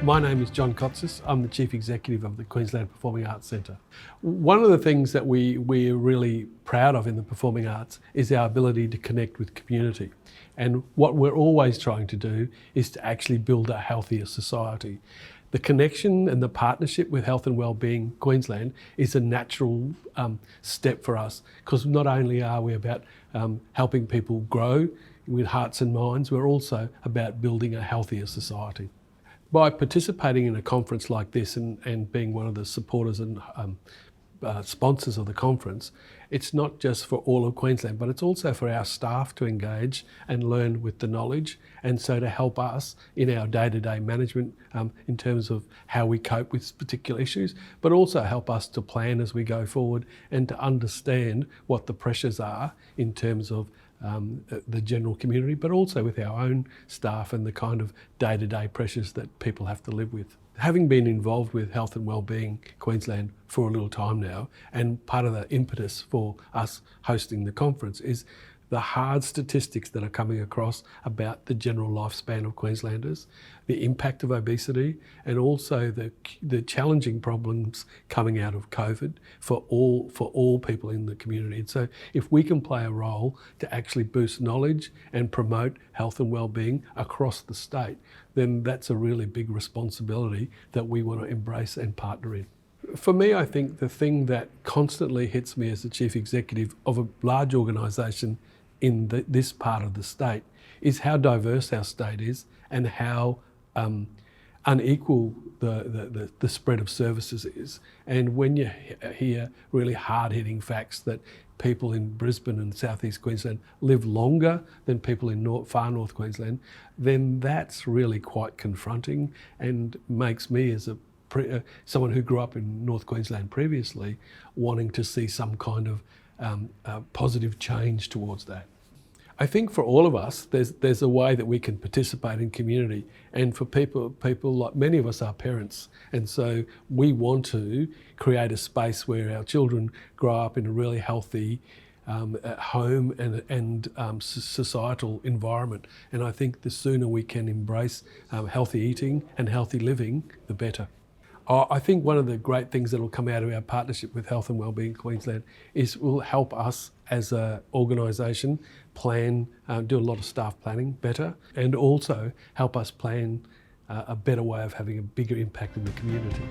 My name is John Kotzas. I'm the Chief Executive of the Queensland Performing Arts Centre. One of the things that we're really proud of in the performing arts is our ability to connect with community. And what we're always trying to do is to actually build a healthier society. The connection and the partnership with Health and Wellbeing Queensland is a natural step for us, because not only are we about helping people grow with hearts and minds, we're also about building a healthier society. By participating in a conference like this and being one of the supporters and sponsors of the conference, it's not just for all of Queensland, but it's also for our staff to engage and learn with the knowledge, and so to help us in our day-to-day management in terms of how we cope with particular issues, but also help us to plan as we go forward and to understand what the pressures are in terms of the general community, but also with our own staff and the kind of day-to-day pressures that people have to live with. Having been involved with Health and Wellbeing Queensland for a little time now, and part of the impetus for us hosting the conference is the hard statistics that are coming across about the general lifespan of Queenslanders, the impact of obesity, and also the challenging problems coming out of COVID for all people in the community. And so if we can play a role to actually boost knowledge and promote health and wellbeing across the state, then that's a really big responsibility that we want to embrace and partner in. For me, I think the thing that constantly hits me as the Chief Executive of a large organisation in this part of the state is how diverse our state is and how unequal the spread of services is. And when you hear really hard-hitting facts that people in Brisbane and southeast Queensland live longer than people in far north Queensland, then that's really quite confronting and makes me, as someone who grew up in North Queensland previously, wanting to see some kind of positive change towards that. I think for all of us, there's a way that we can participate in community, and for people like many of us are parents, and so we want to create a space where our children grow up in a really healthy home and societal environment. And I think the sooner we can embrace healthy eating and healthy living, the better. I think one of the great things that will come out of our partnership with Health and Wellbeing Queensland is will help us as an organisation plan, do a lot of staff planning better, and also help us plan a better way of having a bigger impact in the community.